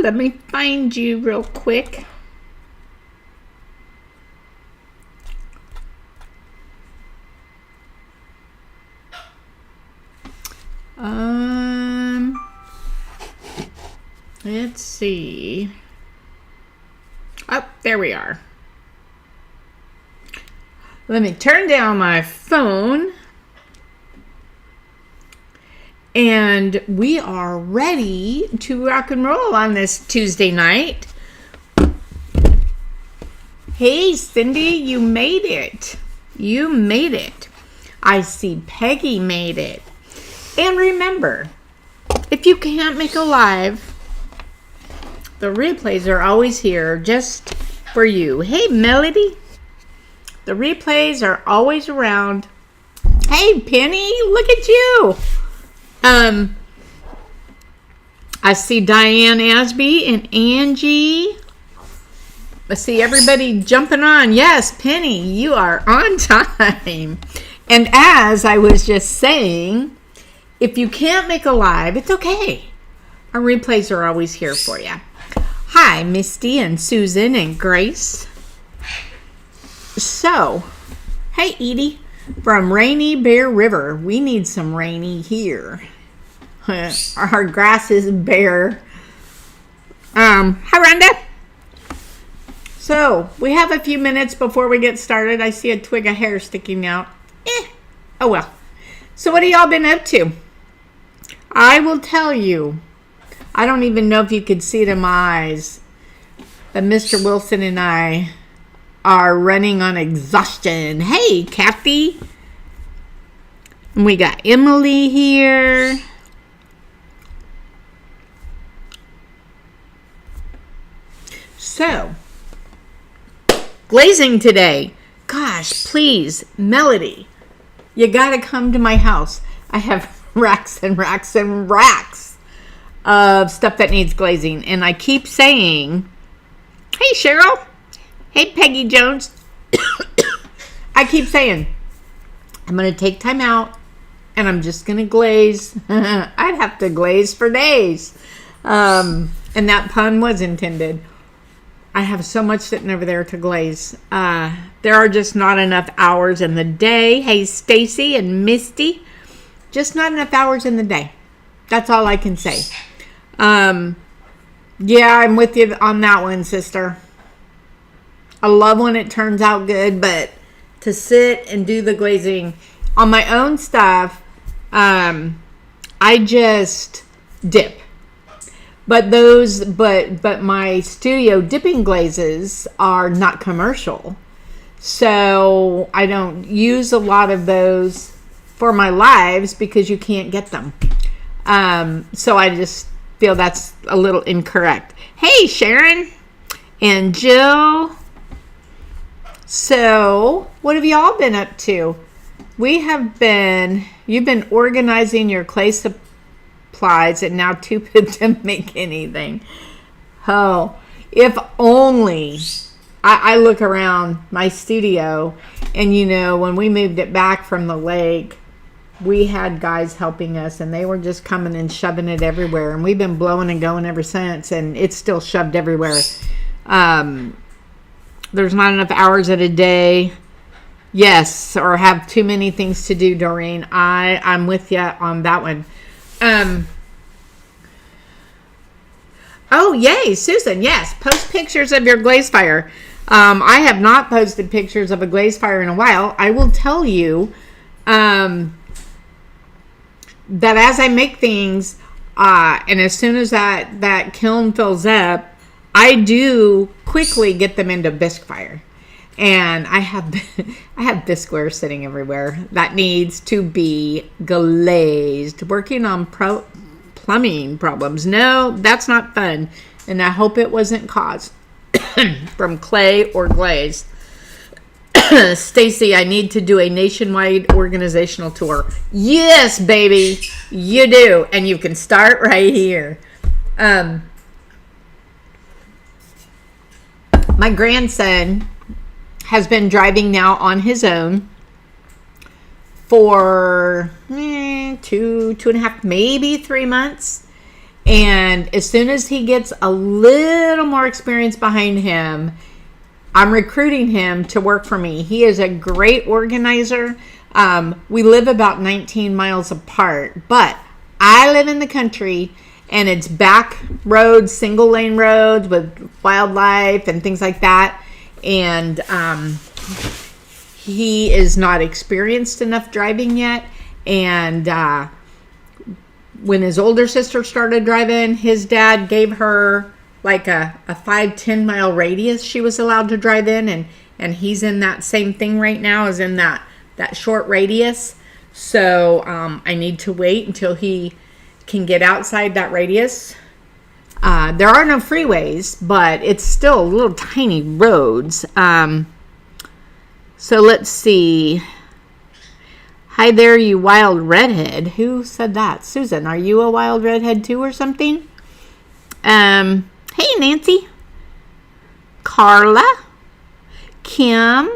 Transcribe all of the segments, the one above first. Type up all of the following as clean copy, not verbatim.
let me find you real quick. Let's see. Oh, there we are. Let me turn down my phone. And we are ready to rock and roll on this Tuesday night. Hey, Cindy, you made it. You made it. I see Peggy made it. And remember, if you can't make a live, the replays are always here just for you. Hey, Melody. The replays are always around. Hey, Penny, look at you. I see Diane Ashby and Angie. I see everybody jumping on. Yes, Penny, you are on time. And as I was just saying, if you can't make a live, it's okay. Our replays are always here for you. Hi, Misty and Susan and Grace. So, hey, Edie, from Rainy Bear River. We need some rainy here. Our grass is bare. Hi, Rhonda. So, we have a few minutes before we get started. I see a twig of hair sticking out. Oh well. So, what have y'all been up to? I will tell you. I don't even know if you could see it in my eyes. But Mr. Wilson and I are running on exhaustion. Hey, Kathy. And we got Emily here. So, glazing today. Gosh, please, Melody, you got to come to my house. I have racks and racks and racks of stuff that needs glazing. And I keep saying, hey, Cheryl. Hey, Peggy Jones. I keep saying, I'm going to take time out and I'm just going to glaze. I'd have to glaze for days. And that pun was intended. I have so much sitting over there to glaze. There are just not enough hours in the day. Hey, Stacy and Misty. Just not enough hours in the day. That's all I can say. Yeah, I'm with you on that one, sister. I love when it turns out good, but to sit and do the glazing on my own stuff, I just dip. But my studio dipping glazes are not commercial. So I don't use a lot of those for my lives because you can't get them. So I just feel that's a little incorrect. Hey, Sharon and Jill. So what have y'all been up to? You've been organizing your clay supplies and now too big to make anything. Oh, if only. I look around my studio and when we moved it back from the lake, we had guys helping us and they were just coming and shoving it everywhere, and we've been blowing and going ever since, and it's still shoved everywhere. There's not enough hours in a day. Yes, or have too many things to do, Doreen. I'm with you on that one. Oh, yay, Susan. Yes, post pictures of your glaze fire. I have not posted pictures of a glaze fire in a while. I will tell you that as I make things, and as soon as that kiln fills up, I do quickly get them into bisque fire. And I have bisqueware sitting everywhere that needs to be glazed. Working on plumbing problems. No, that's not fun. And I hope it wasn't caused from clay or glaze. Stacy, I need to do a nationwide organizational tour. Yes, baby, you do. And you can start right here. My grandson has been driving now on his own for 2.5, maybe 3 months. And as soon as he gets a little more experience behind him, I'm recruiting him to work for me. He is a great organizer. We live about 19 miles apart, but I live in the country, and it's back roads, single lane roads with wildlife and things like that. And he is not experienced enough driving yet. And when his older sister started driving, his dad gave her like a 5-10 mile radius she was allowed to drive in, and he's in that same thing right now, is in that short radius. So I need to wait until he can get outside that radius. There are no freeways, but it's still little tiny roads. So let's see. Hi there, you wild redhead. Who said that? Susan, are you a wild redhead too or something? Hey, Nancy. Carla. Kim.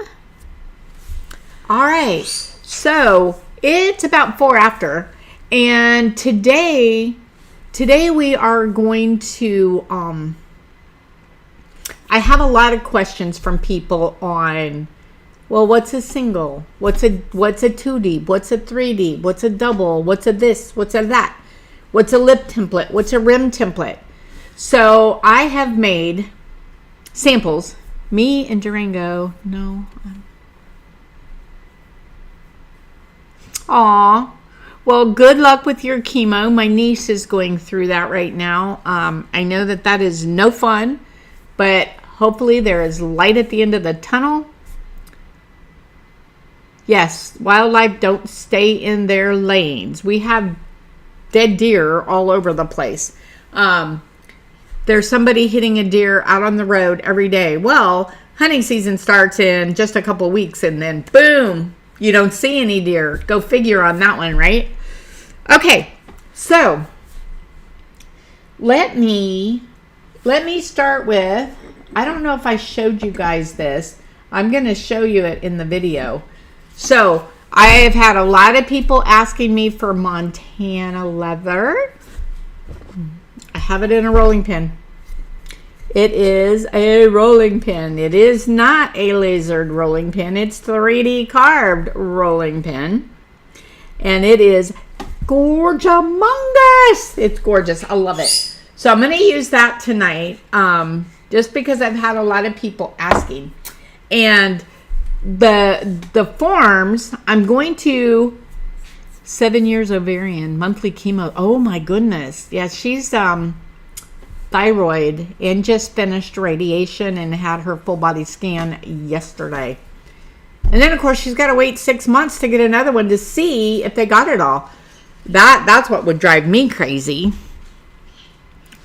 All right. So it's about 4 after. And today we are going to, I have a lot of questions from people on, well, what's a single? What's a 2D? What's a 3D? What's a double? What's a this? What's a that? What's a lip template? What's a rim template? So I have made samples. Me and Durango. No. Aw. Well, good luck with your chemo. My niece is going through that right now. I know that is no fun, but hopefully there is light at the end of the tunnel. Yes, wildlife don't stay in their lanes. We have dead deer all over the place. There's somebody hitting a deer out on the road every day. Well, hunting season starts in just a couple weeks, and then boom, you don't see any deer. Go figure on that one, right? Okay, so let me start with, I don't know if I showed you guys this. I'm going to show you it in the video. So I have had a lot of people asking me for Montana leather. I have it in a rolling pin. It is a rolling pin. It is not a lasered rolling pin. It's 3D carved rolling pin. And it is gorgeous. It's gorgeous. I love it. So I'm going to use that tonight, just because I've had a lot of people asking. And the forms, I'm going to 7 years ovarian, monthly chemo. Oh my goodness. Yeah, she's thyroid and just finished radiation and had her full body scan yesterday. And then of course she's got to wait 6 months to get another one to see if they got it all. That's what would drive me crazy.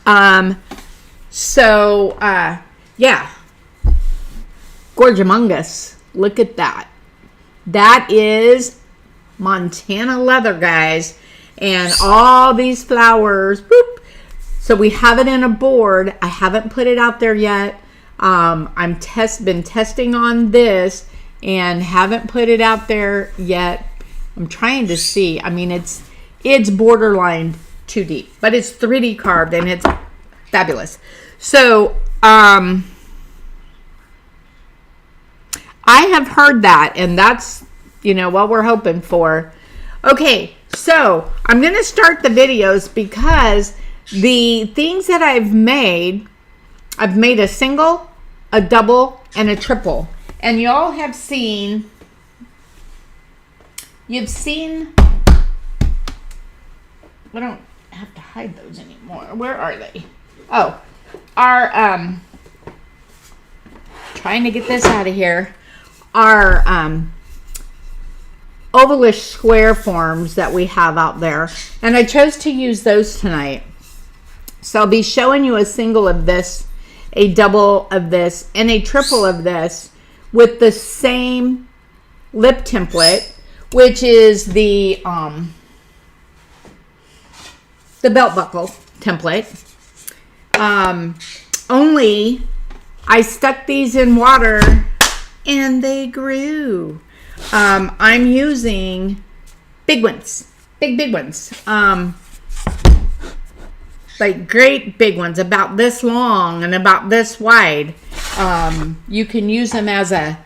Yeah. Gorgeous. Look at that. That is Montana leather, guys. And all these flowers. Boop. So we have it in a board. I haven't put it out there yet. I'm been testing on this and haven't put it out there yet. I'm trying to see. I mean, it's borderline 2D, but it's 3D carved and it's fabulous. So, I have heard that, and that's, what we're hoping for. Okay, so I'm going to start the videos because the things that I've made a single, a double, and a triple. And y'all have seen, I don't have to hide those anymore. Where are they? Oh, our, trying to get this out of here. Our ovalish square forms that we have out there. And I chose to use those tonight. So I'll be showing you a single of this, a double of this, and a triple of this with the same lip template, which is the belt buckle template. Only I stuck these in water and they grew. I'm using big ones, big ones. like great big ones, about this long and about this wide. You can use them as a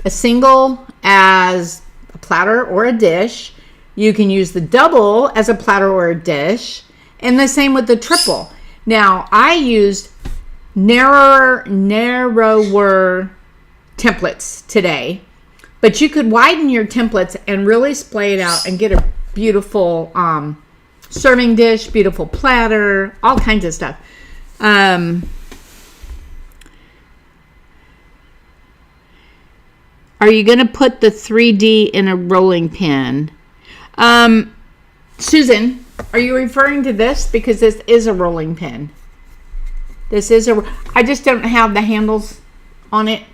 single, as a platter or a dish. You can use the double as a platter or a dish, and the same with the triple. Now, I used narrower templates today, but you could widen your templates and really splay it out and get a beautiful serving dish, beautiful platter, all kinds of stuff. Are you going to put the 3D in a rolling pin? Susan, are you referring to this? Because this is a rolling pin. I just don't have the handles on it.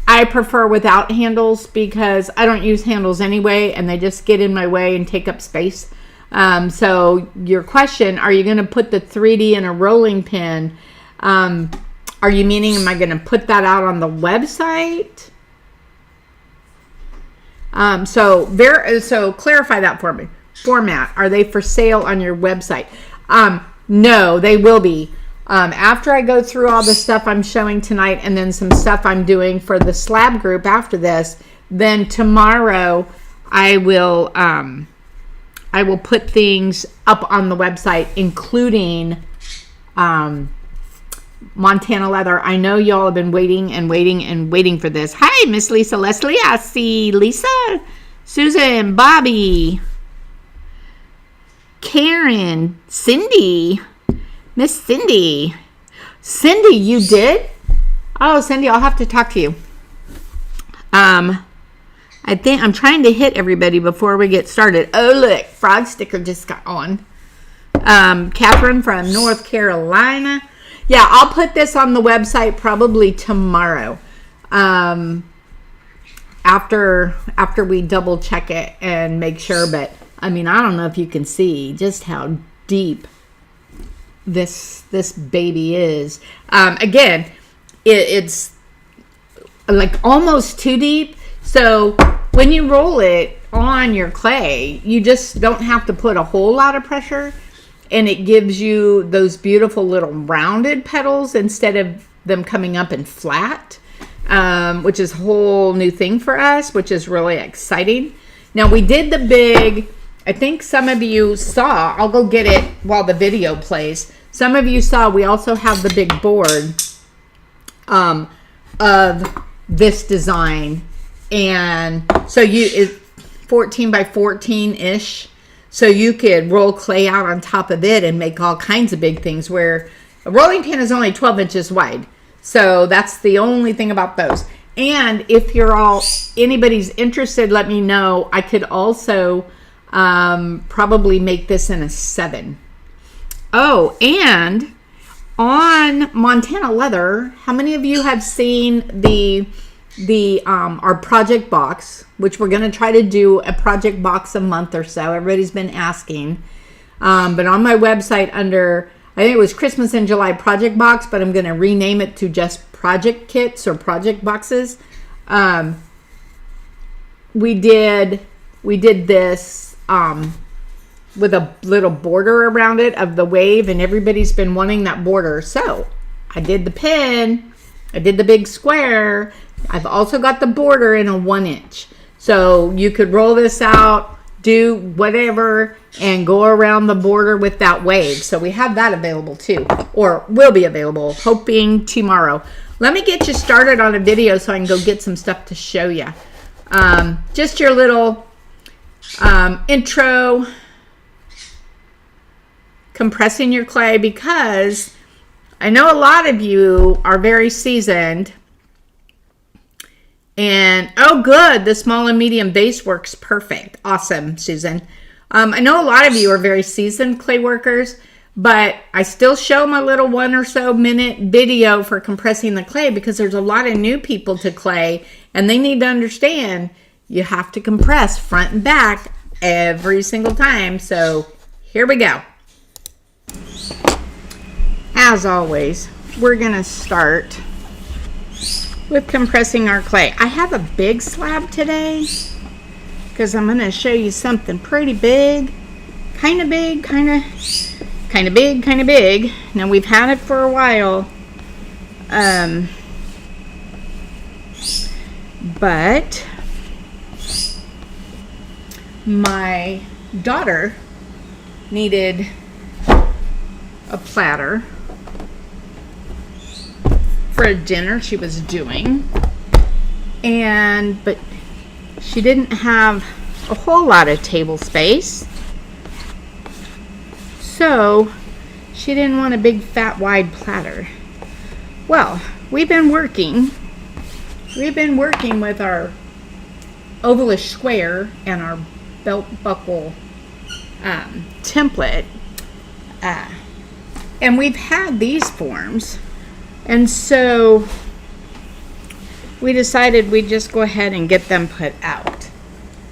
I prefer without handles because I don't use handles anyway, and they just get in my way and take up space. So your question, are you going to put the 3D in a rolling pin? Are you meaning, am I going to put that out on the website? So clarify that for me. Format, are they for sale on your website? No, they will be. After I go through all the stuff I'm showing tonight, and then some stuff I'm doing for the slab group after this, then tomorrow I will put things up on the website, including Montana Leather. I know y'all have been waiting for this. Hi, Miss Lisa Leslie. I see Lisa, Susan, Bobby, Karen, Cindy, Miss Cindy. Cindy, you did? Oh, Cindy, I'll have to talk to you. I think I'm trying to hit everybody before we get started. Oh, look, frog sticker just got on. Catherine from North Carolina. Yeah, I'll put this on the website probably tomorrow. After we double check it and make sure, but I mean, I don't know if you can see just how deep this baby is. Again, it's like almost too deep. So when you roll it on your clay, you just don't have to put a whole lot of pressure, and it gives you those beautiful little rounded petals instead of them coming up and flat, which is a whole new thing for us, which is really exciting. Now, we did the big, I think some of you saw, I'll go get it while the video plays. Some of you saw we also have the big board of this design. And so it's 14 by 14-ish. So you could roll clay out on top of it and make all kinds of big things, where a rolling pin is only 12 inches wide. So that's the only thing about those. And if anybody's interested, let me know. I could also probably make this in a 7. Oh, and on Montana Leather, how many of you have seen our project box, which we're going to try to do a project box a month or so? Everybody's been asking. But on my website under, I think it was Christmas in July project box, but I'm going to rename it to just project kits or project boxes. We did this with a little border around it of the wave, and everybody's been wanting that border. So I did the pin, I did the big square. I've also got the border in a 1-inch. So you could roll this out, do whatever, and go around the border with that wave. So we have that available too, or will be available, hoping tomorrow. Let me get you started on a video so I can go get some stuff to show you. Just your little intro, compressing your clay, because I know a lot of you are very seasoned. And, oh, good, the small and medium base works perfect. Awesome, Susan. I know a lot of you are very seasoned clay workers, but I still show my little 1 or so minute video for compressing the clay, because there's a lot of new people to clay, and they need to understand you have to compress front and back every single time. So here we go. As always, we're going to start with compressing our clay. I have a big slab today because I'm going to show you something pretty big, kind of kind of big, kind of big. Now we've had it for a while. But my daughter needed a platter for a dinner she was doing, but she didn't have a whole lot of table space, so she didn't want a big fat wide platter. Well, we've been working with our ovalish square and our belt buckle template, and we've had these forms, and so we decided we'd just go ahead and get them put out.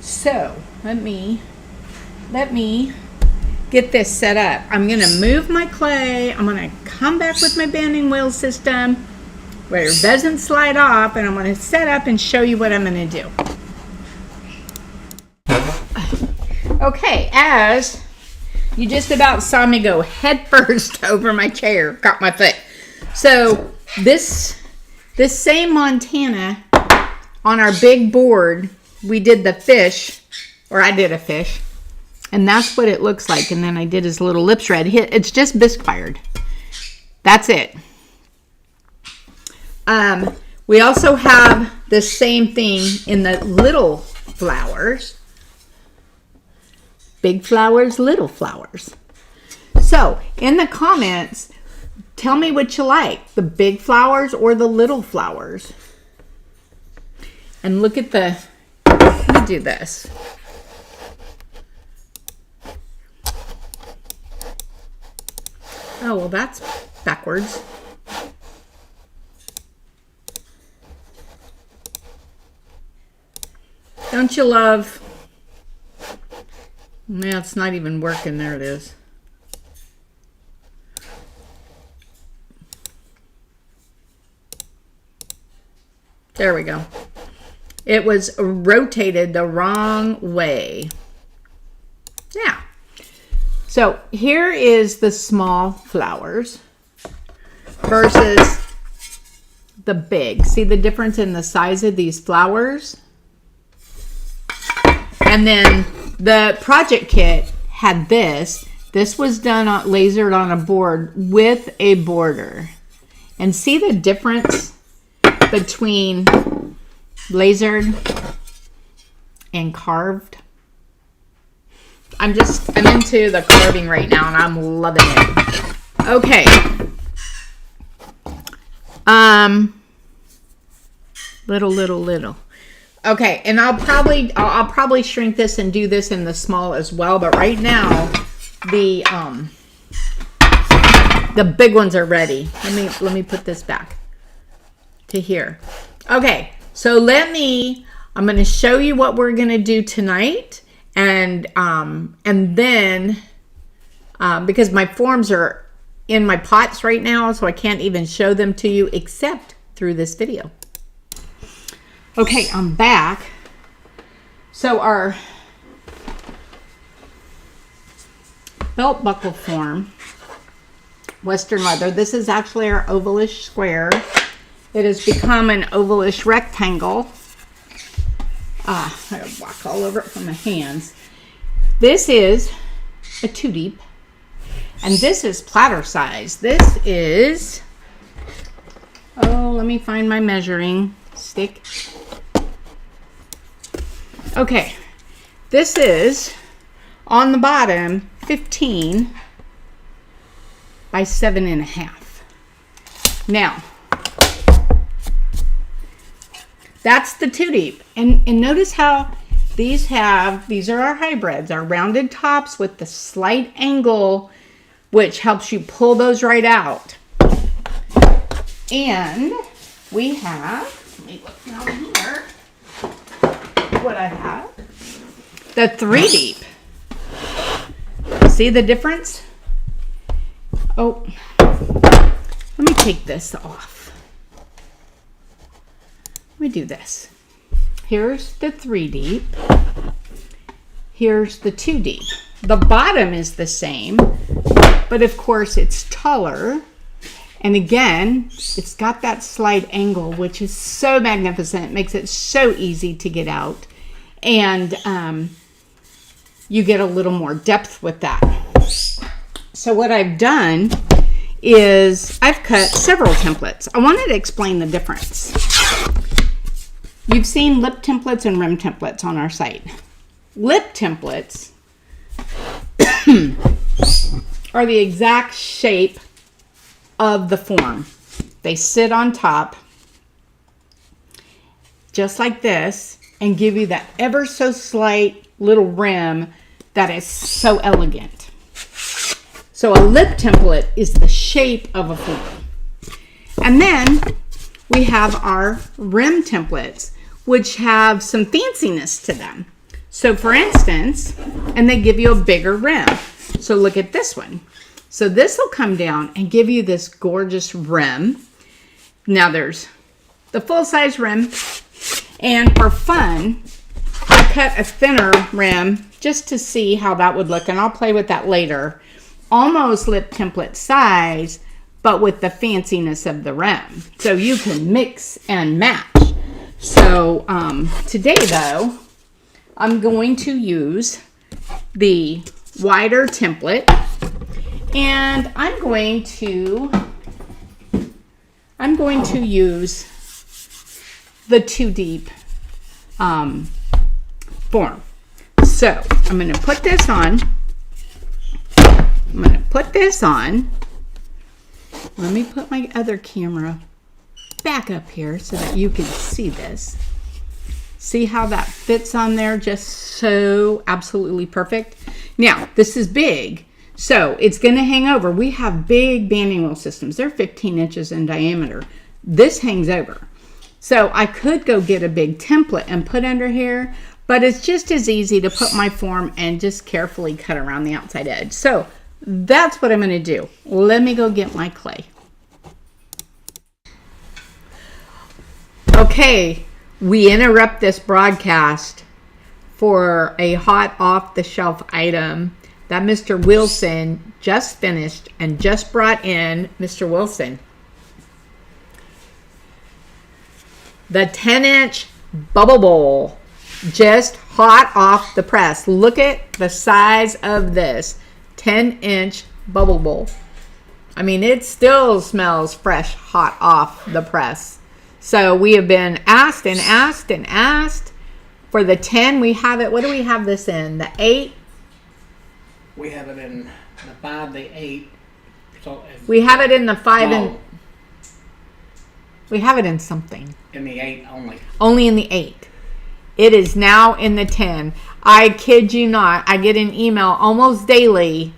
So let me get this set up. I'm going to move my clay. I'm going to come back with my banding wheel system where it doesn't slide off, and I'm going to set up and show you what I'm going to do. Okay, as you just about saw me go head first over my chair, got my foot. So this same Montana, on our big board, we did the fish, or I did a fish, and that's what it looks like. And then I did his little lips red. It's just bisque fired. That's it. We also have the same thing in the little flowers. Big flowers, little flowers. So in the comments, tell me what you like, the big flowers or the little flowers. And look at let me do this. Oh, well, that's backwards. Don't you love? Yeah, it's not even working. There it is. There we go. It was rotated the wrong way. Yeah. So here is the small flowers versus the big. See the difference in the size of these flowers? And then the project kit had this. This was done lasered on a board with a border. And see the difference between lasered and carved? I'm into the carving right now, and I'm loving it. Okay. Little. Okay, and I'll probably shrink this and do this in the small as well, but right now the big ones are ready. Let me put this back to here. Okay, so I'm going to show you what we're going to do tonight, and then because my forms are in my pots right now, so I can't even show them to you except through this video. Okay, I'm back. So our belt buckle form, Western leather. This is actually our ovalish square. It has become an ovalish rectangle. I gotta walk all over it from my hands. This is a 2 deep, and this is platter size. This is, let me find my measuring stick. Okay, this is on the bottom 15 by 7.5. Now, that's the 2 deep. And notice how these are our hybrids, our rounded tops with the slight angle, which helps you pull those right out. And we have, let me look down here, what I have. The 3 deep. See the difference? Oh, let me take this off. Let me do this. Here's the 3 deep. Here's the 2 deep. The bottom is the same, but of course it's taller. And again, it's got that slide angle, which is so magnificent. It makes it so easy to get out. And you get a little more depth with that. So what I've done is I've cut several templates. I wanted to explain the difference. You've seen lip templates and rim templates on our site. Lip templates are the exact shape of the form. They sit on top just like this and give you that ever so slight little rim that is so elegant. So a lip template is the shape of a form. And then we have our rim templates, which have some fanciness to them. So for instance, and they give you a bigger rim. So look at this one. So this will come down and give you this gorgeous rim. Now there's the full-size rim. And for fun, I cut a thinner rim just to see how that would look. And I'll play with that later. Almost lip template size, but with the fanciness of the rim. So you can mix and match. So today though, I'm going to use the wider template, and I'm going to use the 2 deep form. So I'm going to put this on. Let me put my other camera back up here so that you can see this. See how that fits on there, just so absolutely perfect. Now, this is big, so it's going to hang over. We have big banding wheel systems. They're 15 inches in diameter. This hangs over. So I could go get a big template and put under here, but it's just as easy to put my form and just carefully cut around the outside edge. So that's what I'm going to do. Let me go get my clay. Okay, we interrupt this broadcast for a hot off-the-shelf item that Mr. Wilson just finished and just brought in. Mr. Wilson, the 10-inch bubble bowl, just hot off the press. Look at the size of this 10-inch bubble bowl. I mean, it still smells fresh, hot off the press. So we have been asked and asked and asked for the 10. We have it. What do we have this in? The 8? We have it in the 5, the 8. So we have it in the 5 no, and we have it in something. in the 8 only. Only in the 8. It is now in the 10. I kid you not. I get an email almost daily.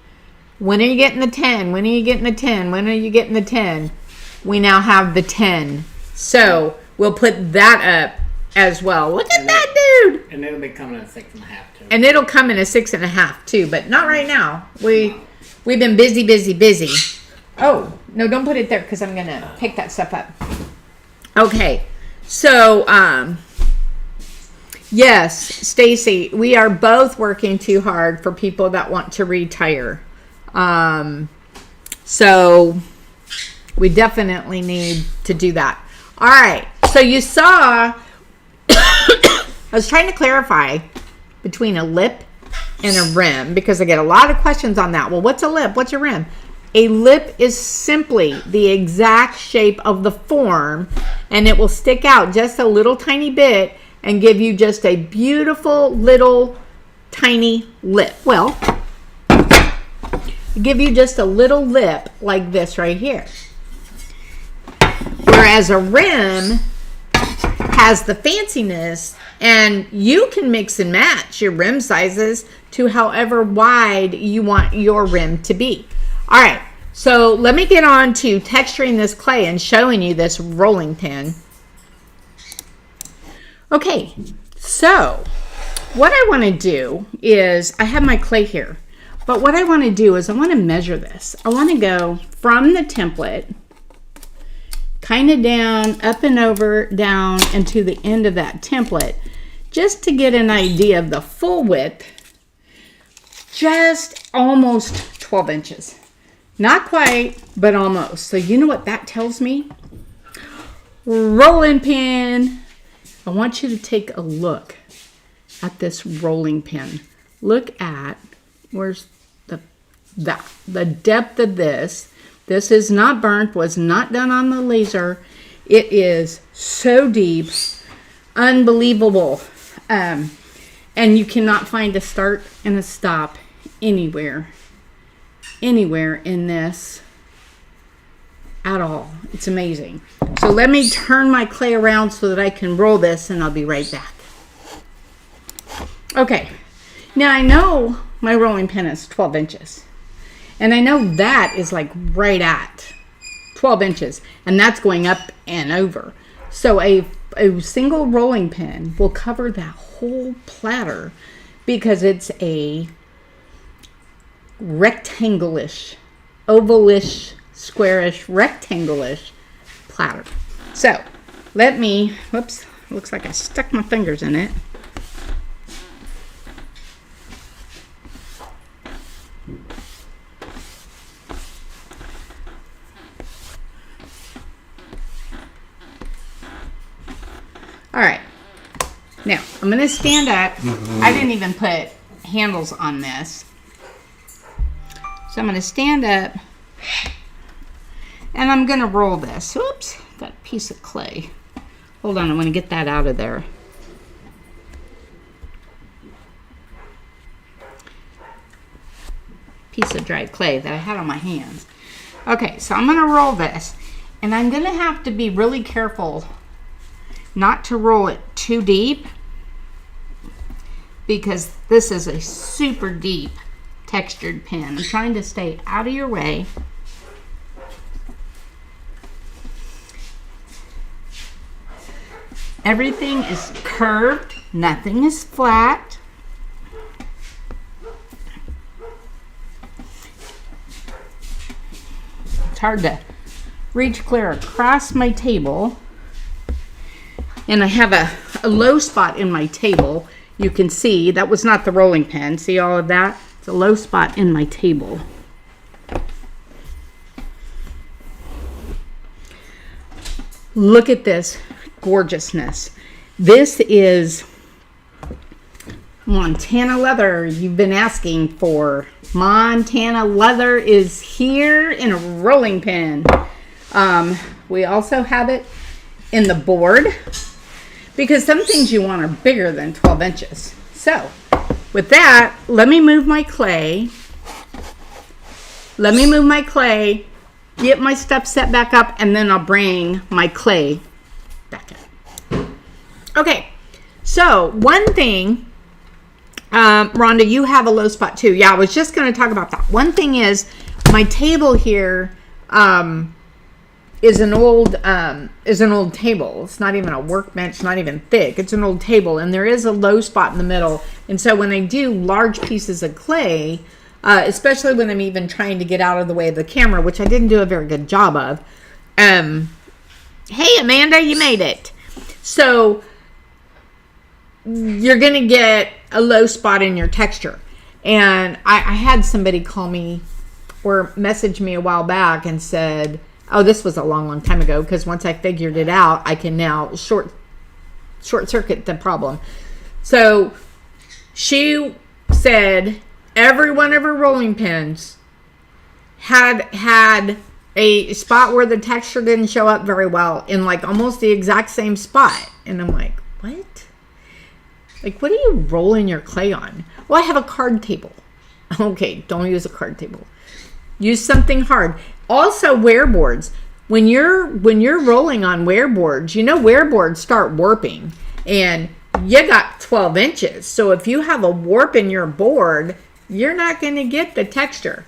When are you getting the 10? When are you getting the 10? When are you getting the 10? We now have the 10. So we'll put that up as well. Look at that, dude. And it'll be coming in a 6.5 too. And it'll come in a 6.5 too, but not right now. We've been busy. Oh, no, don't put it there because I'm going to pick that stuff up. Okay. So, yes, Stacy, we are both working too hard for people that want to retire. So we definitely need to do that. All right. So you saw, I was trying to clarify between a lip and a rim because I get a lot of questions on that. Well, what's a lip? What's a rim? A lip is simply the exact shape of the form, and it will stick out just a little tiny bit and give you just a beautiful little tiny lip. Well, give you just a little lip like this right here. Whereas a rim has the fanciness, and you can mix and match your rim sizes to however wide you want your rim to be. All right, so let me get on to texturing this clay and showing you this rolling pin. Okay, so what I want to do is, I have my clay here, but what I want to do is I want to measure this. I want to go from the template, kind of down, up and over, down, and to the end of that template, just to get an idea of the full width, just almost 12 inches. Not quite, but almost. So you know what that tells me? Rolling pin. I want you to take a look at this rolling pin. Look at, where's the depth of this. This is not burnt, was not done on the laser. It is so deep, unbelievable. And you cannot find a start and a stop anywhere in this at all. It's amazing. So let me turn my clay around so that I can roll this, and I'll be right back. Okay, now I know my rolling pin is 12 inches. And I know that is like right at 12 inches. And that's going up and over. So a single rolling pin will cover that whole platter because it's a rectangle-ish, oval-ish, squarish, rectangle-ish platter. So let me, whoops, looks like I stuck my fingers in it. All right, now I'm going to stand up. I didn't even put handles on this. So I'm going to stand up and I'm going to roll this. Oops, got a piece of clay. Hold on, I want to get that out of there. Piece of dried clay that I had on my hands. Okay, so I'm going to roll this, and I'm going to have to be really careful not to roll it too deep because this is a super deep textured pin. I'm trying to stay out of your way. Everything is curved, nothing is flat. It's hard to reach clear across my table. And I have a low spot in my table. You can see that was not the rolling pin. See all of that? It's a low spot in my table. Look at this gorgeousness. This is Montana leather you've been asking for. Montana leather is here in a rolling pin. We also have it in the board because some things you want are bigger than 12 inches. So with that, let me move my clay. Get my stuff set back up, and then I'll bring my clay back up. Okay, so one thing, Rhonda, you have a low spot too. Yeah, I was just going to talk about that. One thing is my table here is an old table. It's not even a workbench, not even thick. It's an old table, and there is a low spot in the middle. And so when I do large pieces of clay, especially when I'm even trying to get out of the way of the camera, which I didn't do a very good job of. Hey, Amanda, you made it. So you're going to get a low spot in your texture. And I had somebody call me or message me a while back and said, oh, this was a long time ago, because once I figured it out, I can now short circuit the problem. So she said every one of her rolling pins had a spot where the texture didn't show up very well in like almost the exact same spot. And I'm like, what? Like, what are you rolling your clay on? Well, I have a card table. Okay, don't use a card table. Use something hard. Also, wear boards. When you're rolling on wear boards, you know wear boards start warping, and you got 12 inches. So if you have a warp in your board, you're not going to get the texture.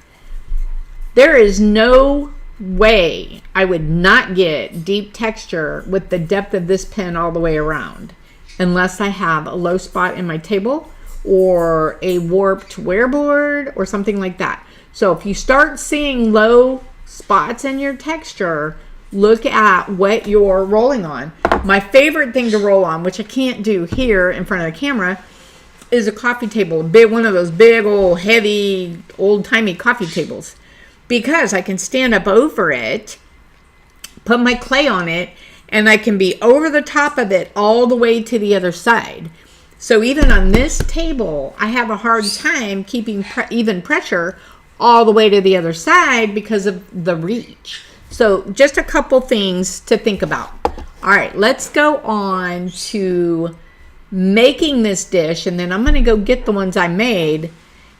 There is no way I would not get deep texture with the depth of this pen all the way around, unless I have a low spot in my table or a warped wear board or something like that. So if you start seeing low spots in your texture, look at what you're rolling on. My favorite thing to roll on, which I can't do here in front of the camera, is a coffee table. One of those big old heavy old-timey coffee tables. because I can stand up over it, put my clay on it, and I can be over the top of it all the way to the other side. So even on this table, I have a hard time keeping even pressure all the way to the other side because of the reach. So just a couple things to think about. All right, let's go on to making this dish, and then I'm going to go get the ones I made,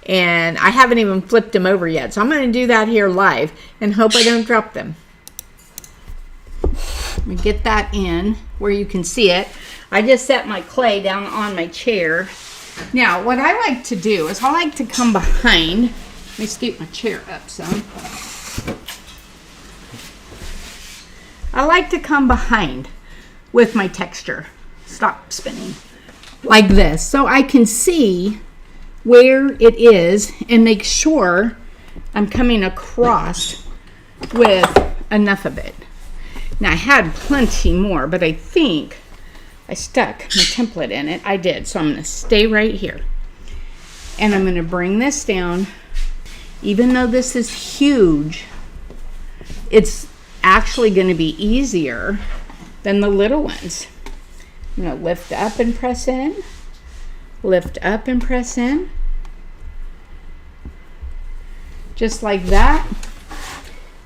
and I haven't even flipped them over yet. So I'm going to do that here live and hope I don't drop them. Let me get that in where you can see it. I just set my clay down on my chair. Now, what I like to do is I like to come behind. Let me scoot my chair up some. I like to come behind with my texture. Stop spinning. Like this. So I can see where it is and make sure I'm coming across with enough of it. Now, I had plenty more, but I think I stuck my template in it. I did. So I'm going to stay right here. And I'm going to bring this down. Even though this is huge, it's actually going to be easier than the little ones. I'm going to lift up and press in. Lift up and press in. Just like that.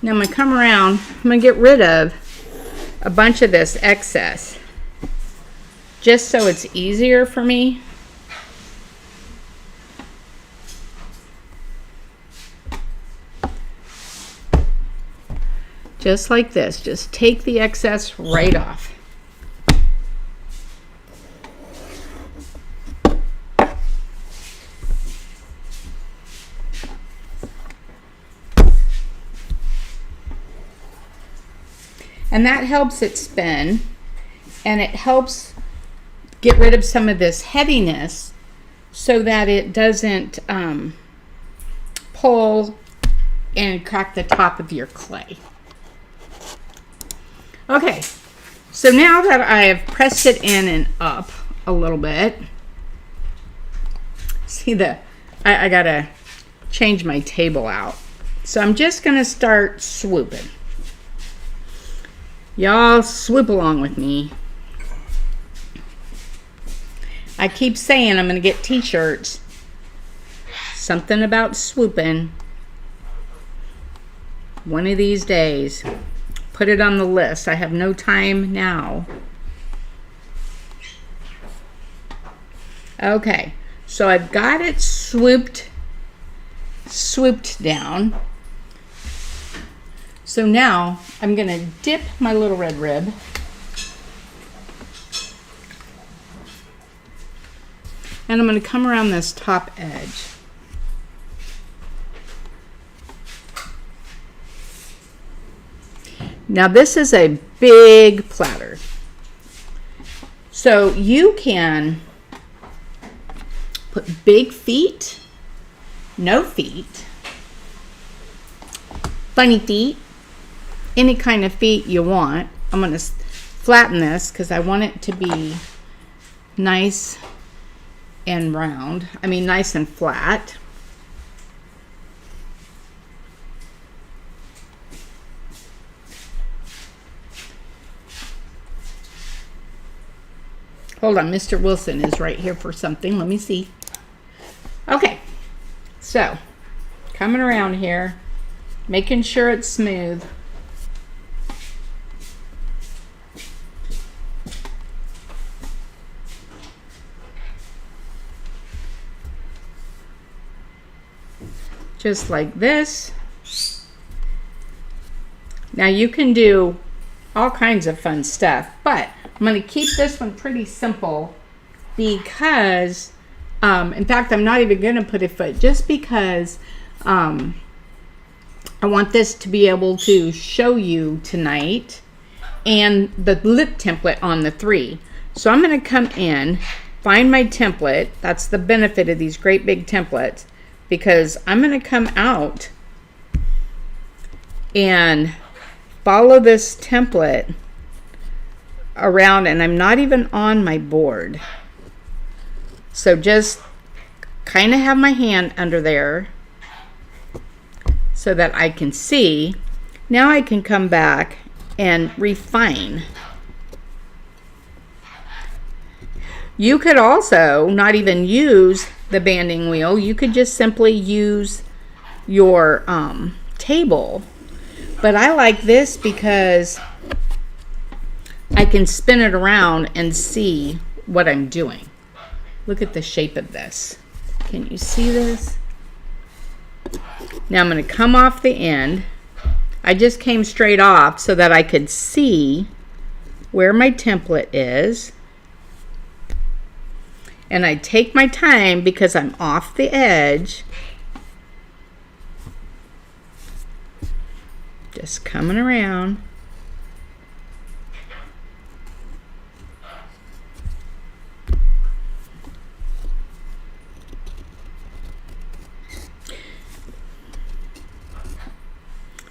Now I'm going to come around. I'm going to get rid of a bunch of this excess, just so it's easier for me. Just like this. Just take the excess right off. And that helps it spin, and it helps get rid of some of this heaviness so that it doesn't pull and crack the top of your clay. Okay, so now that I have pressed it in and up a little bit, see I gotta change my table out. So I'm just gonna start swooping. Y'all swoop along with me. I keep saying I'm going to get t-shirts. Something about swooping. One of these days. Put it on the list. I have no time now. Okay. So I've got it swooped down. So now I'm going to dip my little red rib. And I'm going to come around this top edge. Now this is a big platter. So you can put big feet, no feet, funny feet, any kind of feet you want. I'm going to flatten this because I want it to be nice and round. I mean nice and flat. Hold on, Mr. Wilson is right here for something. Let me see. Okay, so coming around here, making sure it's smooth. Just like this. Now you can do all kinds of fun stuff, but I'm going to keep this one pretty simple because, in fact, I'm not even going to put a foot just because I want this to be able to show you tonight and the lip template on the 3. So I'm going to come in, find my template. That's the benefit of these great big templates, because I'm going to come out and follow this template around, and I'm not even on my board. So just kind of have my hand under there. so that I can see. Now I can come back and refine. You could also not even use the banding wheel. You could just simply use your table. But I like this because I can spin it around and see what I'm doing. Look at the shape of this. Can you see this? Now I'm going to come off the end. I just came straight off so that I could see where my template is. And I take my time because I'm off the edge. Just coming around.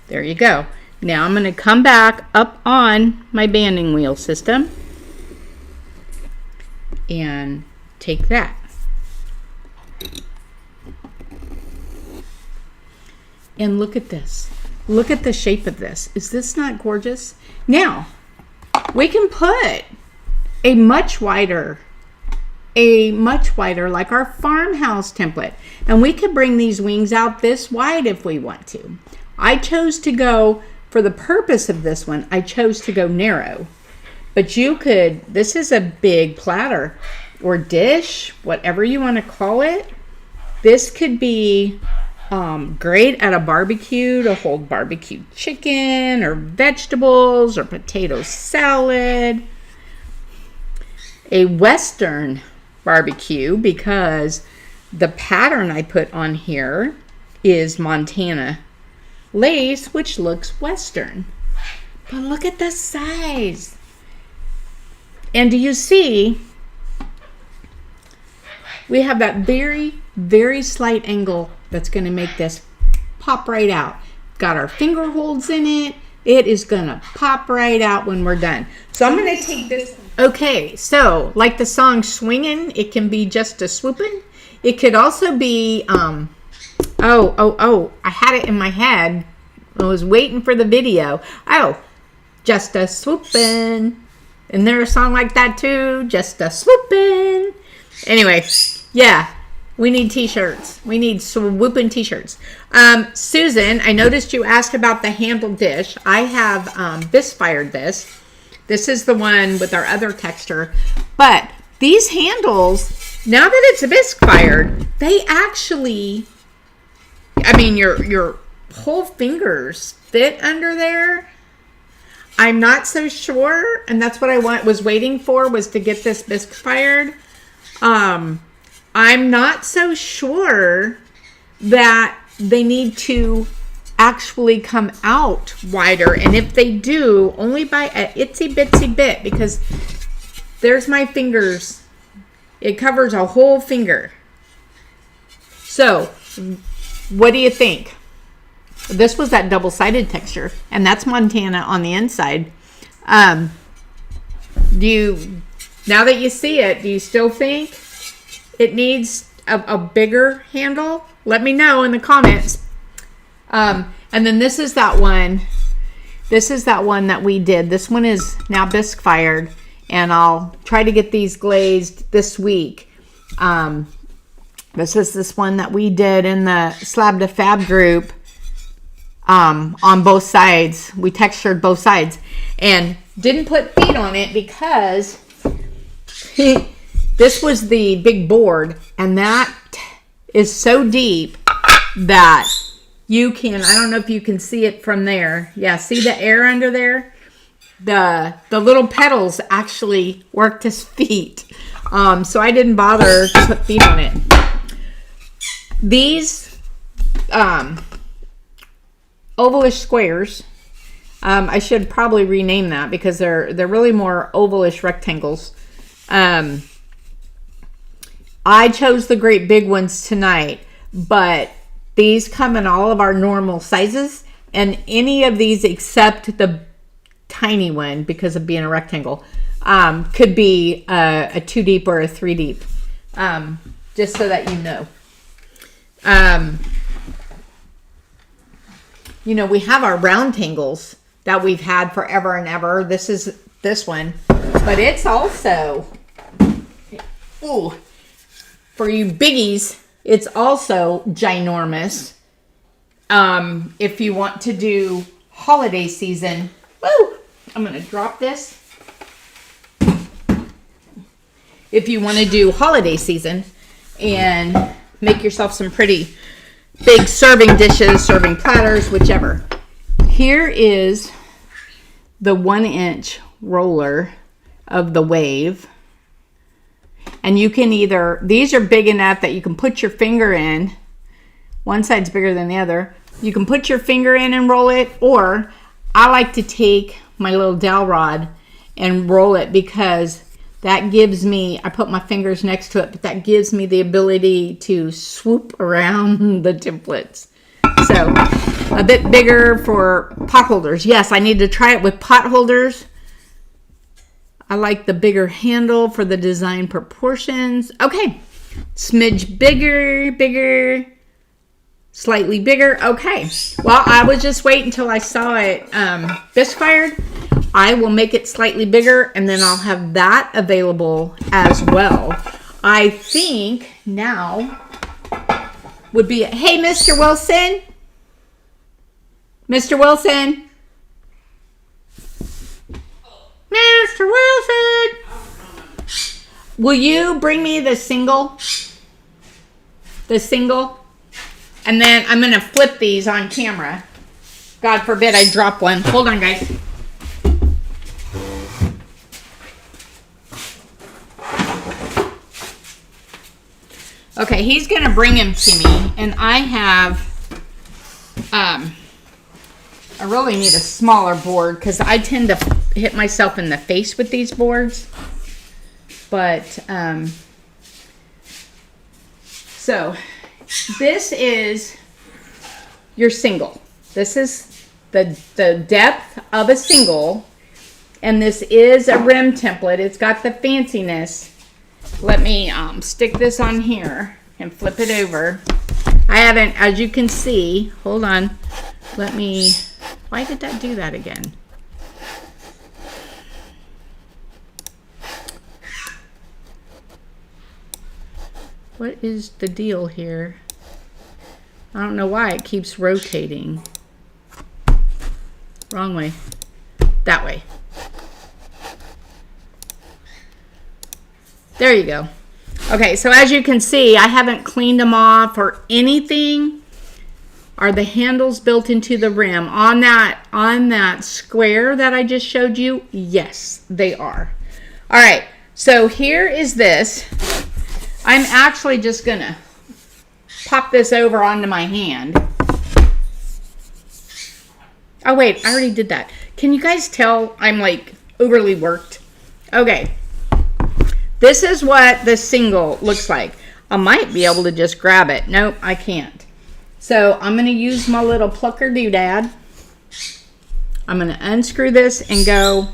There you go. Now I'm going to come back up on my banding wheel system and take that. And look at this. Look at the shape of this. Is this not gorgeous? Now, we can put a much wider, like our farmhouse template. And we could bring these wings out this wide if we want to. I chose to go, for the purpose of this one, I chose to go narrow. But you could, this is a big platter or dish, whatever you want to call it. This could be great at a barbecue to hold barbecued chicken or vegetables or potato salad. A Western barbecue, because the pattern I put on here is Montana lace, which looks Western. But look at the size. And do you see, we have that very, very slight angle that's going to make this pop right out. Got our finger holds in it. It is going to pop right out when we're done. So I'm going to take this. Okay, so like the song Swingin', it can be just a swoopin'. It could also be, I had it in my head. I was waiting for the video. Oh, just a swoopin'. Isn't there a song like that too? Just a swoopin'. Anyway, yeah, we need t-shirts. We need swoopin' t-shirts. Susan, I noticed you asked about the handle dish. I have bisque fired this. This is the one with our other texture. But these handles, now that it's bisque fired, they actually, I mean, your whole fingers fit under there. I'm not so sure, and that's what I was waiting for, was to get this bisque fired. I'm not so sure that they need to actually come out wider, and if they do, only by a itsy bitsy bit, because there's my fingers. It covers a whole finger. So, what do you think? This was that double-sided texture, and that's Montana on the inside. Now that you see it, do you still think it needs a bigger handle? Let me know in the comments. And then this is that one. This is that one that we did. This one is now bisque fired, and I'll try to get these glazed this week. This is this one that we did in the Slab to Fab group. On both sides. We textured both sides and didn't put feet on it because this was the big board, and that is so deep that you can, I don't know if you can see it from there. Yeah, see the air under there? The little pedals actually worked as feet. So I didn't bother to put feet on it. These ovalish squares, I should probably rename that because they're really more ovalish rectangles. I chose the great big ones tonight, but these come in all of our normal sizes, and any of these except the tiny one, because of being a rectangle, could be a 2 deep or a 3 deep, just so that you know. you know, we have our roundtangles that we've had forever and ever. This is this one, but it's also, ooh, for you biggies, it's also ginormous. If you want to do holiday season, woo, I'm going to drop this. If you want to do holiday season and make yourself some pretty big serving dishes, serving platters, whichever. Here is the 1-inch roller of the Wave. And you can either, these are big enough that you can put your finger in. One side's bigger than the other. You can put your finger in and roll it, or I like to take my little dowel rod and roll it because that gives me, I put my fingers next to it, but that gives me the ability to swoop around the templates. So a bit bigger for pot holders. Yes, I need to try it with pot holders. I like the bigger handle for the design proportions. Okay, smidge bigger, slightly bigger. Okay, well, I was just waiting until I saw it bisque fired. I will make it slightly bigger, and then I'll have that available as well. I think now would be, hey, Mr. Wilson. Mr. Wilson. Mr. Wilson. Will you bring me the single? The single? And then I'm going to flip these on camera. God forbid I drop one. Hold on, guys. Okay, he's going to bring him to me, and I have, I really need a smaller board because I tend to hit myself in the face with these boards. But, so this is your single. This is the depth of a single, and this is a rim template. It's got the fanciness. Let me stick this on here and flip it over. I haven't, as you can see, hold on. Let me, why did that do that again? What is the deal here? I don't know why it keeps rotating. Wrong way. That way. There you go. Okay, so as you can see, I haven't cleaned them off or anything. Are the handles built into the rim on that square that I just showed you? Yes, they are. All right, so here is this. I'm actually just gonna pop this over onto my hand. Oh wait, I already did that. Can you guys tell I'm like overly worked? Okay. This is what the single looks like. I might be able to just grab it. Nope, I can't. So I'm going to use my little plucker doodad. I'm going to unscrew this and go,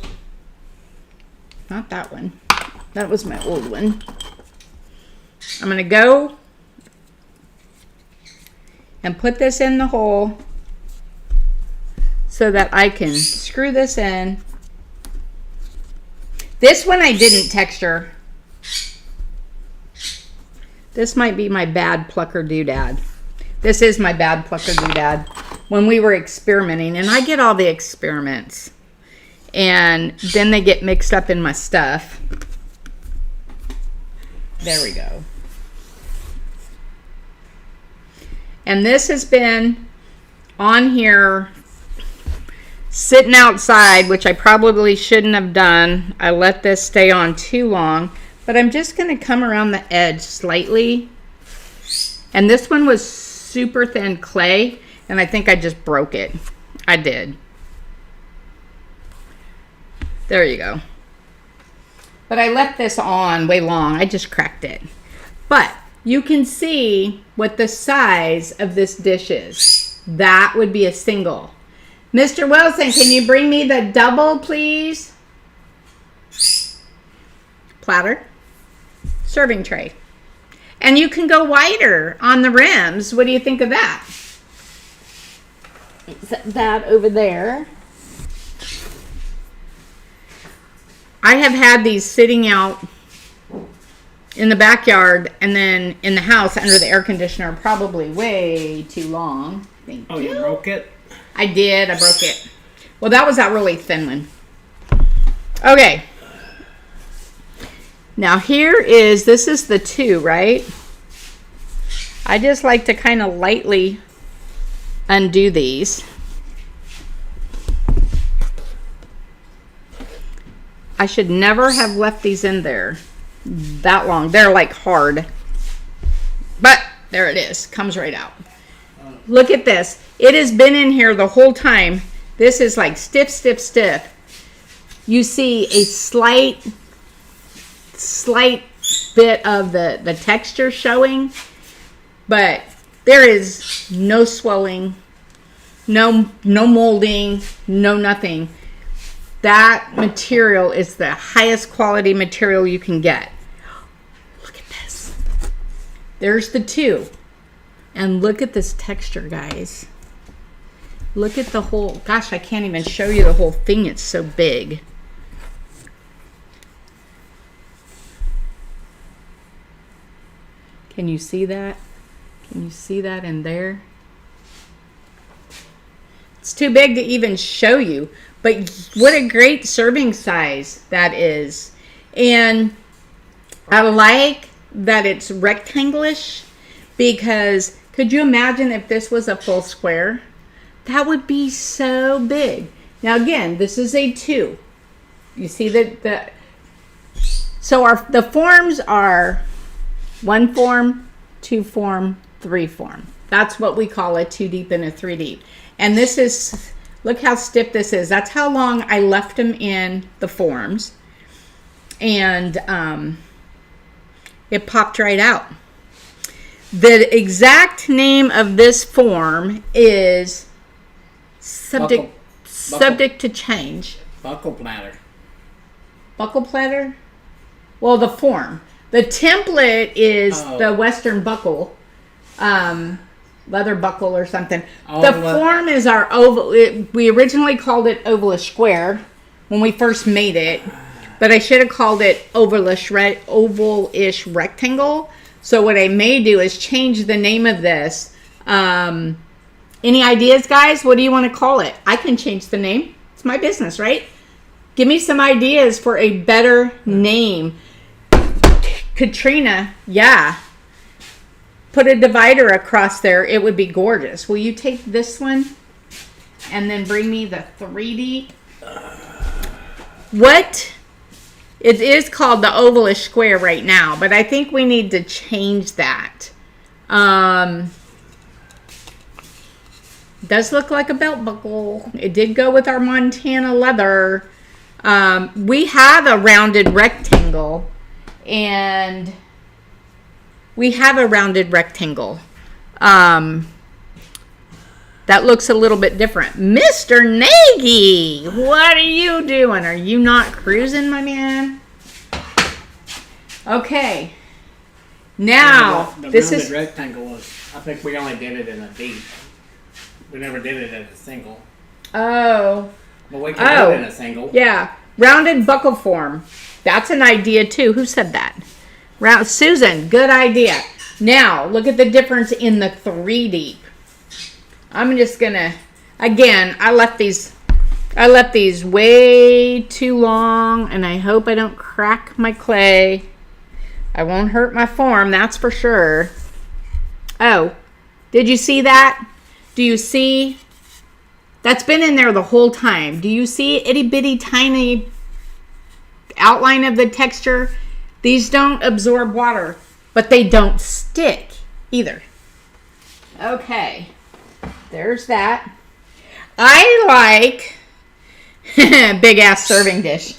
not that one. That was my old one. I'm going to go and put this in the hole so that I can screw this in. This one I didn't texture. This might be my bad plucker doodad. This is my bad plucker doodad. When we were experimenting, and I get all the experiments, and then they get mixed up in my stuff. There we go. And this has been on here sitting outside, which I probably shouldn't have done. I let this stay on too long. But I'm just going to come around the edge slightly. And this one was super thin clay, and I think I just broke it. I did. There you go. But I left this on way long. I just cracked it. But you can see what the size of this dish is. That would be a single. Mr. Wilson, can you bring me the double, please? Platter. Serving tray. And you can go wider on the rims. What do you think of that? set that over there. I have had these sitting out in the backyard and then in the house under the air conditioner probably way too long. Thank Oh, you. you broke it? I did. I broke it. Well, that was that really thin one. Okay. Now this is the 2, right? I just like to kind of lightly undo these. I should never have left these in there that long. They're like hard. But there it is. Comes right out. Look at this. It has been in here the whole time. This is like stiff, stiff, stiff. You see a slight bit of the texture showing, but there is no swelling, no molding, no nothing. That material is the highest quality material you can get. Look at this. There's the 2. And look at this texture, guys. Look at the whole, gosh, I can't even show you the whole thing. It's so big. Can you see that? Can you see that in there? It's too big to even show you, but what a great serving size that is. And I like that it's rectangle-ish, because could you imagine if this was a full square? That would be so big. Now again, this is a 2. You see that so the forms are 1 form, 2 form, 3 form. That's what we call a 2 deep and a 3 deep. And this is, look how stiff this is. That's how long I left them in the forms. And it popped right out. The exact name of this form is subject to change. Buckle platter. Buckle platter? Well, the form. The template is the Western buckle, leather buckle or something. The form is our oval. We originally called it ovalish square when we first made it, but I should have called it ovalish rectangle. So what I may do is change the name of this. Any ideas, guys? What do you want to call it? I can change the name. It's my business, right? Give me some ideas for a better name. Katrina, yeah. Put a divider across there. It would be gorgeous. Will you take this one and then bring me the 3D? What? It is called the ovalish square right now, but I think we need to change that. Does look like a belt buckle. It did go with our Montana leather. We have a rounded rectangle, and that looks a little bit different. Mr. Nagy, what are you doing? Are you not cruising, my man? Okay. Now, this is... The rounded rectangle was, I think we only did it in a deep. We never did it as a single. Oh. But we can do it in a single. Yeah. Rounded buckle form. That's an idea, too. Who said that? Susan, good idea. Now, look at the difference in the 3 deep. I'm just gonna, again, I left these way too long, and I hope I don't crack my clay. I won't hurt my form, that's for sure. Oh, did you see that? Do you see? That's been in there the whole time. Do you see itty bitty tiny outline of the texture? These don't absorb water, but they don't stick either. Okay. There's that. I like big ass serving dish.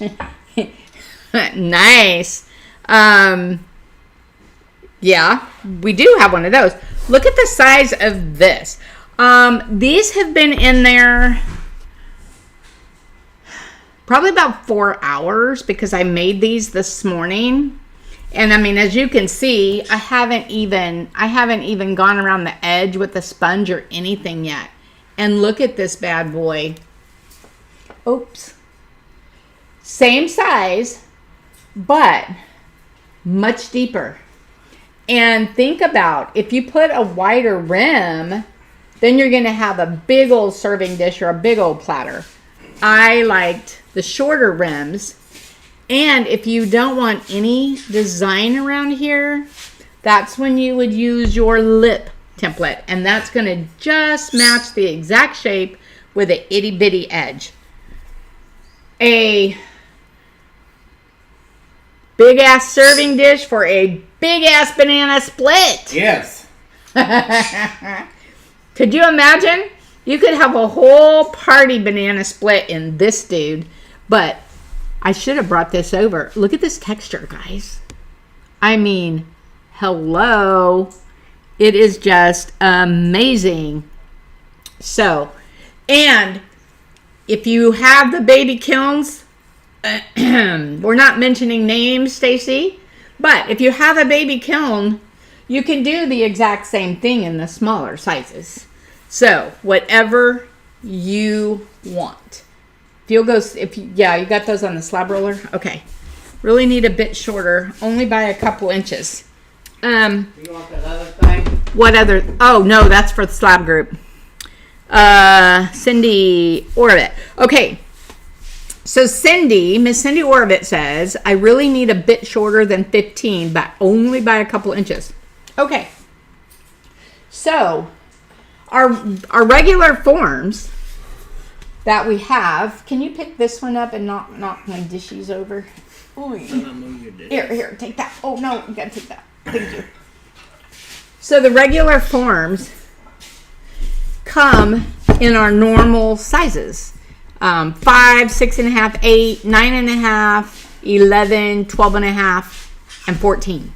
Nice. Yeah, we do have one of those. Look at the size of this. These have been in there probably about 4 hours because I made these this morning. And I mean, as you can see, I haven't even gone around the edge with the sponge or anything yet. and look at this bad boy. Oops. Same size, but much deeper. And think about, if you put a wider rim, then you're going to have a big old serving dish or a big old platter. I liked the shorter rims. And if you don't want any design around here, that's when you would use your lip template. And that's going to just match the exact shape with an itty bitty edge. A big ass serving dish for a big ass banana split. Yes. Could you imagine? You could have a whole party banana split in this dude. But I should have brought this over. Look at this texture, guys. I mean, hello. It is just amazing. So, and if you have the baby kilns, we're not mentioning names, Stacy, but if you have a baby kiln, you can do the exact same thing in the smaller sizes. So, whatever you want. If you'll go, yeah, you got those on the slab roller? Okay. Really need a bit shorter, only by a couple inches. You want that other thing? What other? Oh, no, that's for the slab group. Cindy Orbit. Okay. So Miss Cindy Orbit says, I really need a bit shorter than 15, but only by a couple inches. Okay. So our regular forms that we have, can you pick this one up and knock my dishes over? Here, take that. Oh, no, you gotta take that. Thank you. So the regular forms come in our normal sizes. 5, 6.5, 8, 9.5, 11, 12.5, and 14.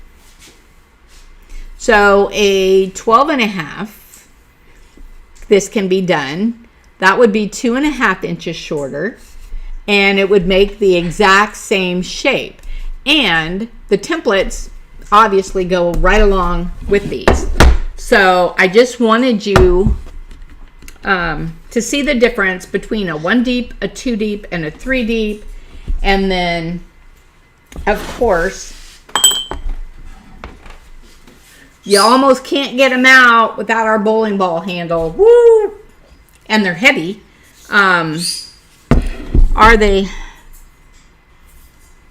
So a 12.5, this can be done. That would be 2.5 inches shorter, and it would make the exact same shape. And the templates obviously go right along with these. So I just wanted you to see the difference between a 1 deep, a 2 deep, and a 3 deep. And then, of course, you almost can't get them out without our bowling ball handle. Woo! And they're heavy. Are they?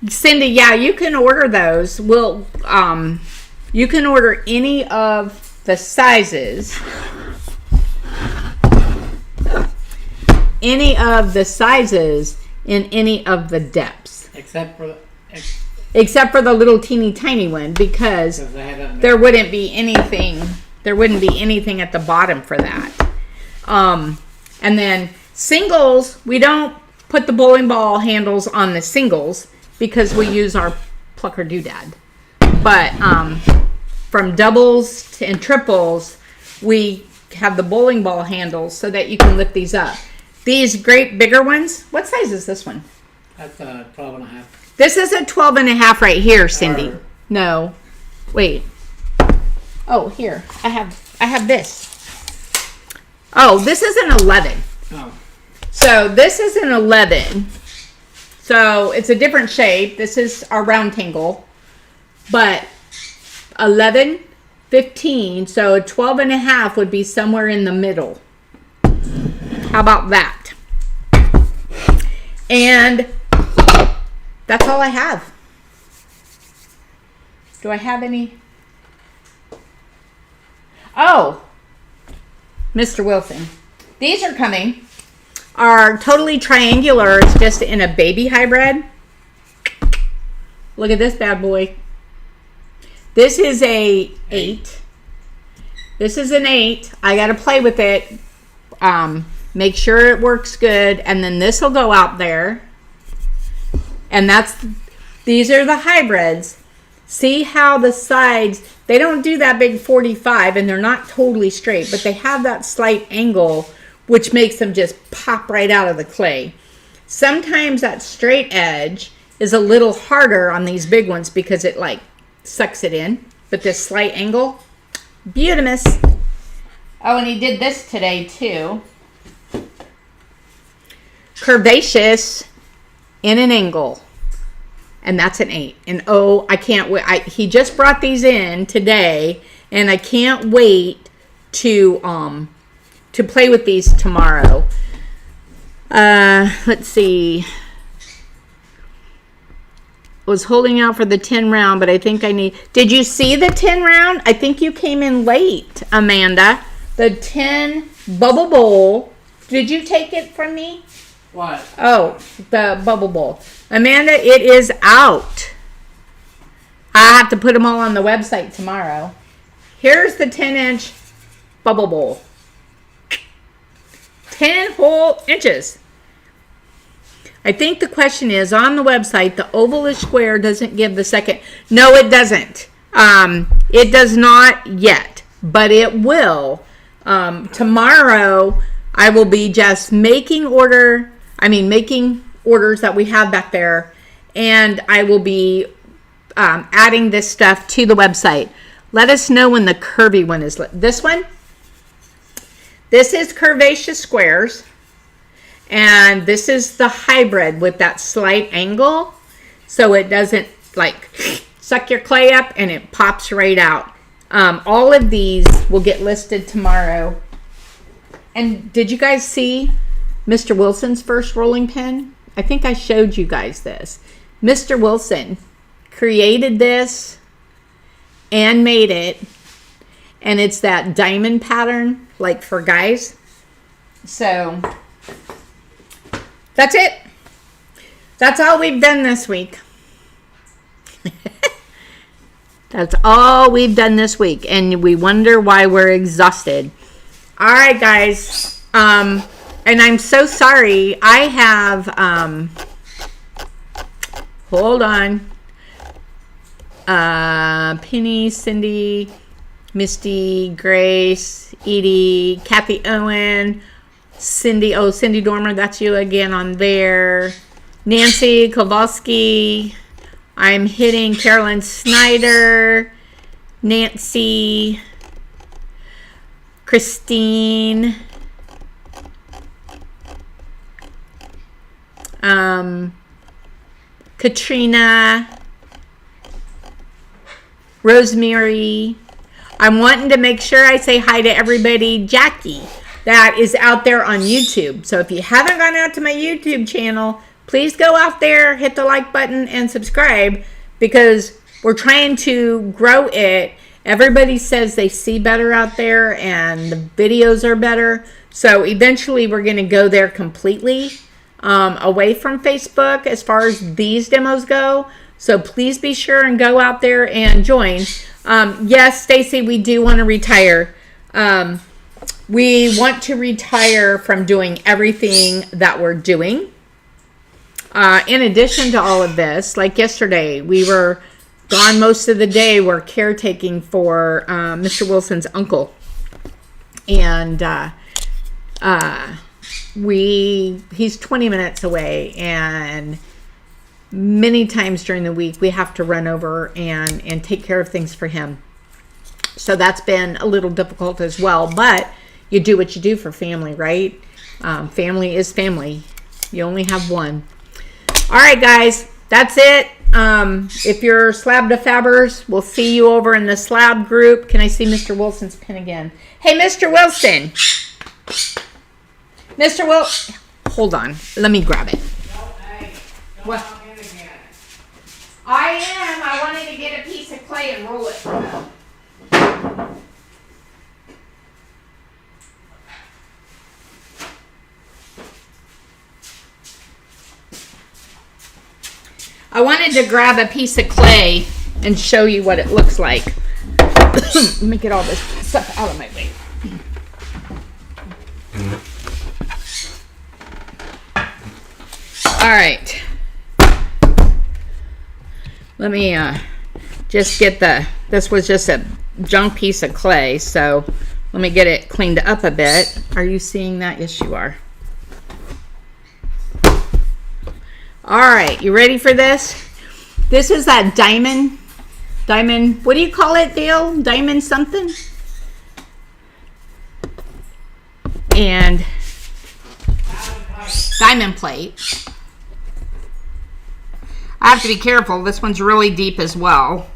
Cindy, yeah, you can order those. You can order any of the sizes. Any of the sizes in any of the depths. Except for the little teeny tiny one, because there wouldn't be anything at the bottom for that. And then singles, we don't put the bowling ball handles on the singles because we use our plucker doodad. But from doubles and triples, we have the bowling ball handles so that you can lift these up. These great bigger ones, what size is this one? That's 12.5. This is a 12.5 right here, Cindy. No, wait. Oh, here, I have this. Oh, this is an 11. Oh. So this is an 11. So it's a different shape. This is our roundtangle. But 11, 15, so 12.5 would be somewhere in the middle. How about that? And that's all I have. Do I have any? Oh, Mr. Wilson. These are coming. Are totally triangular. It's just in a baby hybrid. Look at this bad boy. This is a 8. This is an 8. I got to play with it. Make sure it works good. And then this will go out there. And these are the hybrids. See how the sides, they don't do that big 45 and they're not totally straight, but they have that slight angle, which makes them just pop right out of the clay. Sometimes that straight edge is a little harder on these big ones because it like sucks it in. But this slight angle, beautimous. Oh, and he did this today too. curvaceous in an angle. And that's an 8. And oh, I can't wait. He just brought these in today, and I can't wait to play with these tomorrow. Let's see. Was holding out for the 10 round, but I think I need. Did you see the 10 round? I think you came in late, Amanda. The 10 bubble bowl. Did you take it from me? What? Oh, the bubble bowl. Amanda, it is out. I have to put them all on the website tomorrow. Here's the 10-inch bubble bowl. 10 whole inches. I think the question is, on the website, the ovalish square doesn't give the second. No, it doesn't. It does not yet, but it will. Tomorrow, I will be just making orders that we have back there, and I will be adding this stuff to the website. Let us know when the curvy one is. This one? This is curvaceous squares. And this is the hybrid with that slight angle, so it doesn't like suck your clay up and it pops right out. All of these will get listed tomorrow. And did you guys see Mr. Wilson's first rolling pin? I think I showed you guys this. Mr. Wilson created this and made it, and it's that diamond pattern like for guys. So that's it. That's all we've done this week. That's all we've done this week. And we wonder why we're exhausted. All right, guys. And I'm so sorry. I have, hold on. Penny, Cindy, Misty, Grace, Edie, Kathy Owen, Cindy Dormer, that's you again on there. Nancy Kowalski. I'm hitting Carolyn Snyder. Nancy. Christine. Katrina. Rosemary. I'm wanting to make sure I say hi to everybody. Jackie, that is out there on YouTube. So if you haven't gone out to my YouTube channel, please go out there, hit the like button, and subscribe, because we're trying to grow it. Everybody says they see better out there and the videos are better. So eventually we're going to go there completely, away from Facebook as far as these demos go. So please be sure and go out there and join. Yes, Stacy, we do want to retire. We want to retire from doing everything that we're doing. In addition to all of this, like yesterday, we were gone most of the day. We're caretaking for Mr. Wilson's uncle. And he's 20 minutes away, and many times during the week we have to run over and take care of things for him. So that's been a little difficult as well, but you do what you do for family, right? Family is family. You only have one. All right, guys, that's it. If you're Slab to Fabbers, we'll see you over in the Slab group. Can I see Mr. Wilson's pin again? Hey, Mr. Wilson. Mr. Wilson. Hold on. Let me grab it. What? I am. I wanted to get a piece of clay and roll it for him. I wanted to grab a piece of clay and show you what it looks like. Let me get all this stuff out of my way. All right. Let me just get this was just a junk piece of clay, so let me get it cleaned up a bit. Are you seeing that? Yes, you are. All right, you ready for this? This is that diamond, what do you call it, Dale? Diamond something? And Diamond plate. I have to be careful. This one's really deep as well.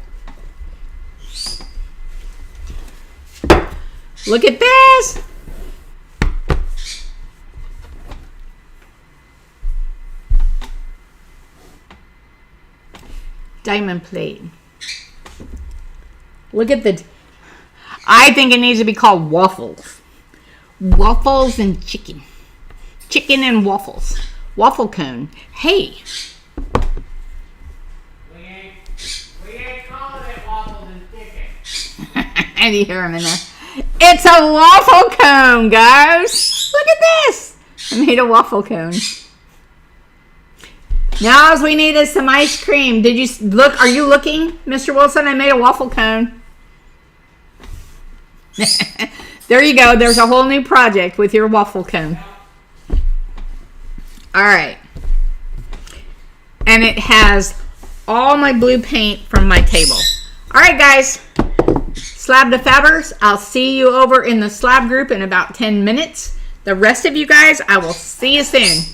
Look at this. Diamond plate. Look at the... I think it needs to be called waffles. Waffles and chicken. Chicken and waffles. Waffle cone. Hey. We ain't calling it waffles and chicken. And you hear him in there. It's a waffle cone, guys. Look at this. I made a waffle cone. Now all we need is some ice cream. Did you look? Are you looking, Mr. Wilson? I made a waffle cone. There you go. There's a whole new project with your waffle cone. All right. And it has all my blue paint from my table. All right, guys. Slab to Fabbers. I'll see you over in the slab group in about 10 minutes. The rest of you guys, I will see you soon.